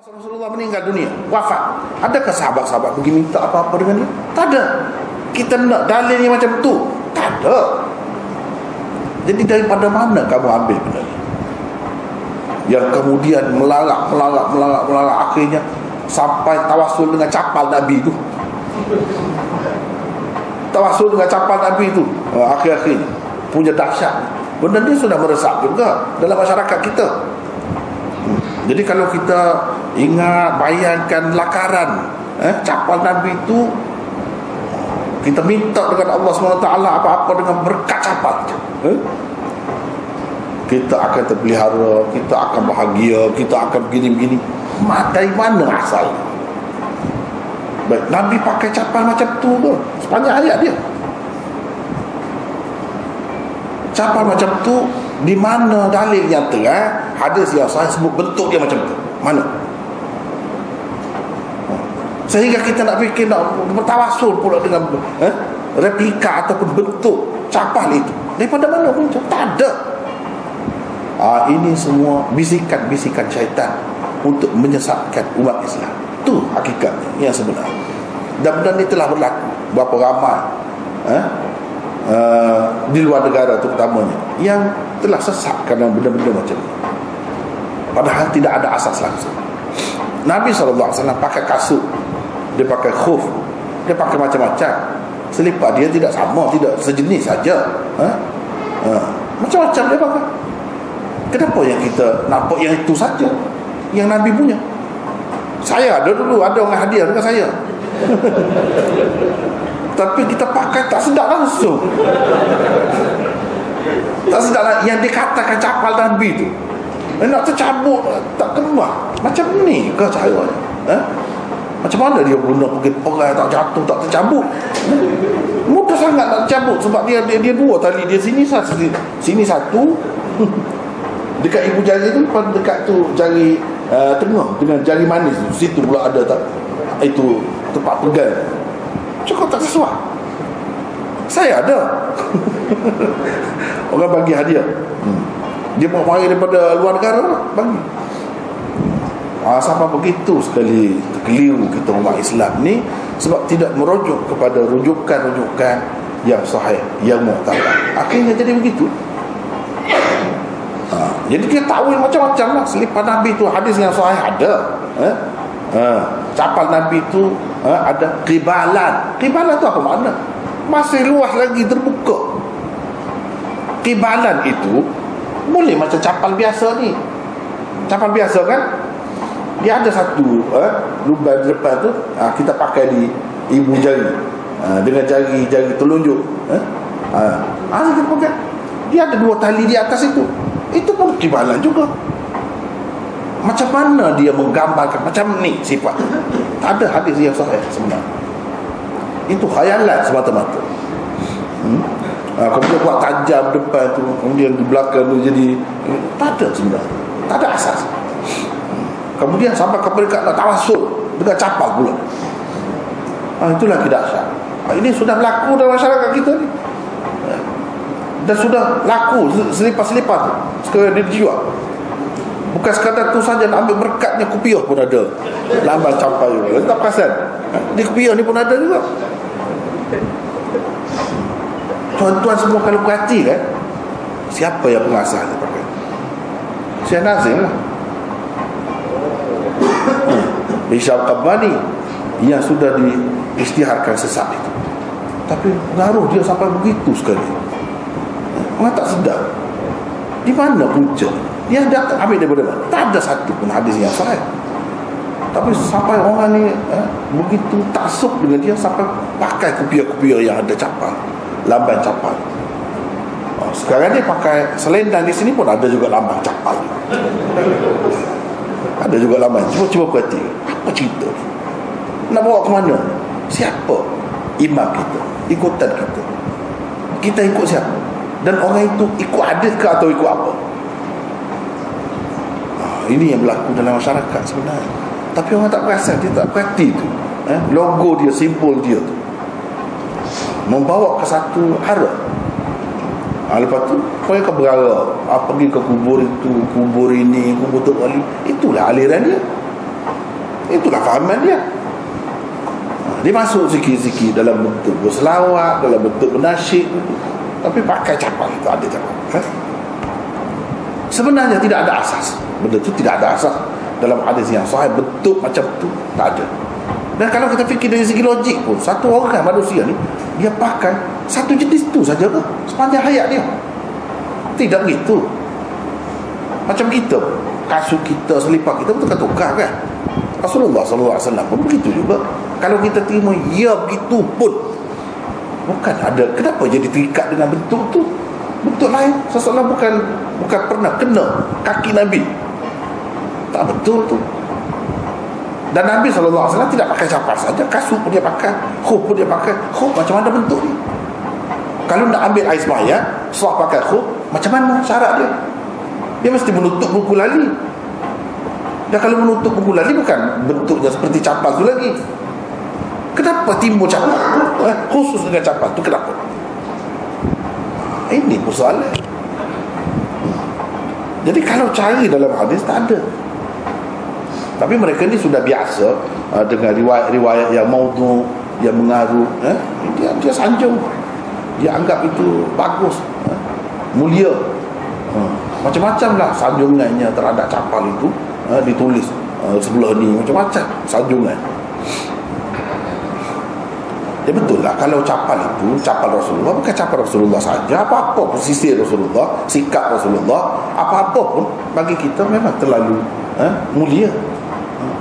Rasulullah meninggal dunia, wafat. Adakah sahabat-sahabat pergi minta apa-apa dengan dia? Tak ada. Kita nak dalil yang macam tu? Tak ada. Jadi daripada mana kamu ambil benda ni? Yang kemudian melarang akhirnya sampai tawasul dengan capal Nabi tu. Tawasul dengan capal Nabi tu akhir-akhirnya punya dahsyat. Benda ni sudah meresap juga dalam masyarakat kita. Jadi kalau kita ingat, bayangkan lakaran capal Nabi itu, kita minta dengan Allah SWT apa-apa dengan berkat capal itu, kita akan terpelihara, kita akan bahagia, kita akan begini-begini. Dari mana asal? Baik, Nabi pakai capal macam tu ke? Sepanjang ayat dia capal macam tu. Di mana dalil yang terang, hadis yang sahih sebut bentuk dia macam tu? Mana? Sehingga kita nak fikir, nak bertawasul pula dengan replika ataupun bentuk capal itu. Daripada mana muncul? Tak ada. Ini semua bisikan-bisikan syaitan untuk menyesatkan umat Islam. Itu hakikatnya yang sebenar. Dan benda ini telah berlaku. Berapa ramai di luar negara terutamanya yang telah sesat kerana benda-benda macam ni, padahal tidak ada asas langsung. Nabi SAW pakai kasut, dia pakai khuf, dia pakai macam-macam. Selipar dia tidak sama, tidak sejenis saja. Macam-macam dia pakai. Kenapa yang kita nampak yang itu saja, yang Nabi punya? Saya ada dulu, ada orang hadiah dengan saya tapi kita pakai tak sedap langsung. Tak sedap lah. Yang dikatakan capal Nabi tu nak tercabut tak kemah. Macam ni ke caranya? Macam mana dia guna pergi perai tak jatuh, tak tercabut? Mudah sangat nak tercabut. Sebab dia dua tali. Dia sini satu dekat ibu jari tu, dekat tu jari tengah dengan jari manis tu, situ pula ada tak, itu tempat pegang. Cukup tak sesuai. Saya ada orang bagi hadiah, dia mau mari daripada luar negara, bagi. Sampai begitu sekali keliru kita umat Islam ni, sebab tidak merujuk kepada rujukan-rujukan yang sahih, yang mu'tabar. Akhirnya jadi begitu. Jadi kita tahu macam-macam lah. Selipar Nabi tu hadis yang sahih ada, capal Nabi tu ada qibalan. Qibalan tu apa makna? Masih luas lagi, terbuka. Qibalan itu boleh macam capal biasa ni. Capal biasa kan, dia ada satu lubang di depan tu, kita pakai di ibu jari, dengan jari telunjuk. Kita pakai. Dia ada dua tali di atas itu. Itu pun qibalan juga. Macam mana dia menggambarkan macam ni sifat? Tak ada hadis yang sahih sebenarnya. Itu khayalan semata-mata. Kemudian buat tajam depan tu, kemudian di belakang tu jadi, tak ada sebenarnya. Tak ada asas. Kemudian sampai ke peringkat nak tawasul dengan capal pula. Itulah dahsyat. Ini sudah berlaku dalam masyarakat kita ni. Dan sudah laku selipar-selipar tu. Sekarang dia dijual. Bukan sekadar tu saja, nak ambil berkatnya, kopiah pun ada lambang campai juga. Tak perasan? Di kopiah ni pun ada juga. Tuan-tuan semua kalau perhati kan, siapa yang pengasas dia pakai? Syekh Nazim lah. Isyam Qabani yang sudah diisytiharkan sesat itu. Tapi pengaruh dia sampai begitu sekali. Orang tak sedar. Di mana punca? Dia datang ambil daripada mana? Tak ada satu pun hadis yang sahih. Tapi sampai orang ni begitu taksub dengan dia, sampai pakai kopiah-kopiah yang ada capal, lambang capal. Sekarang ni pakai selendang di sini pun ada juga lambang capal. Ada juga lambang. Cuba perhati. Apa cerita? Nak bawa ke mana? Siapa imam kita? Ikutan kita. Kita ikut siapa? Dan orang itu ikut hadis ke atau ikut apa? Ini yang berlaku dalam masyarakat sebenarnya. Tapi orang tak perasan, dia tak perhati tu. Logo dia, simbol dia tu membawa ke satu arah. Lepas tu mereka berarah, pergi ke kubur itu, kubur ini, kubur Tok Wali. Itulah aliran dia. Itulah fahaman dia. Dia masuk sikit-sikit dalam bentuk berselawat, dalam bentuk bernasyid, tapi pakai capal itu, ada capal. Sebenarnya tidak ada asas. Benda itu tidak ada asas dalam hadis yang sahih bentuk macam tu, tak ada. Dan kalau kita fikir dari segi logik pun, satu orang manusia ni dia pakai satu jenis tu saja ke sepanjang hayat dia? Tidak begitu. Macam kita, kasut kita, selipar kita pun tukar kan. Rasulullah SAW pun begitu juga. Kalau kita terima ya begitu pun, bukan ada, kenapa jadi terikat dengan bentuk tu? Bentuk lain seseorang bukan pernah kena kaki Nabi. Tak betul tu. Dan Nabi SAW tidak pakai capal saja, kasut pun dia pakai, khuf pun dia pakai. Khuf macam mana bentuk ni? Kalau nak ambil air sembahyang, setelah pakai khuf, macam mana syarat dia? Dia mesti menutup buku lali. Dan kalau menutup buku lali bukan bentuknya seperti capal tu lagi. Kenapa timbul capal? Khusus dengan capal tu kenapa? Ini persoalan. Jadi kalau cari dalam hadis tak ada. Tapi mereka ni sudah biasa dengan riwayat-riwayat yang maudhu, yang mengaruh, dia sanjung. Dia anggap itu bagus, mulia. Macam-macam lah sanjungannya terhadap capal itu, ditulis sebelah ni macam-macam sanjungan. Ya betul lah, kalau capal itu capal Rasulullah, bukan capal Rasulullah saja, apa-apa pun sisi Rasulullah, sikap Rasulullah, apa-apa pun bagi kita memang terlalu mulia,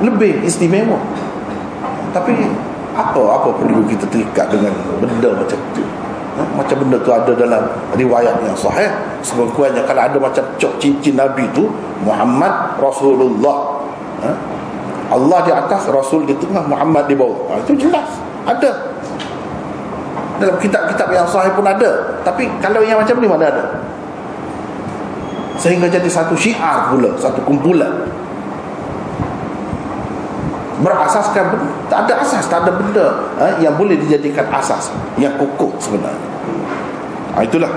lebih istimewa. Tapi apa perlu kita terikat dengan benda macam tu? Macam benda tu ada dalam riwayat yang sahih. Sekurang-kurangnya kalau ada macam cok cincin Nabi tu, Muhammad Rasulullah, Allah di atas, Rasul di tengah, Muhammad di bawah, itu jelas ada dalam kitab-kitab yang sahih pun ada. Tapi kalau yang macam ni mana ada? Sehingga jadi satu syiar pula, satu kumpulan berasaskan benda. Tak ada asas, tak ada benda yang boleh dijadikan asas yang kukuh sebenarnya. Itulah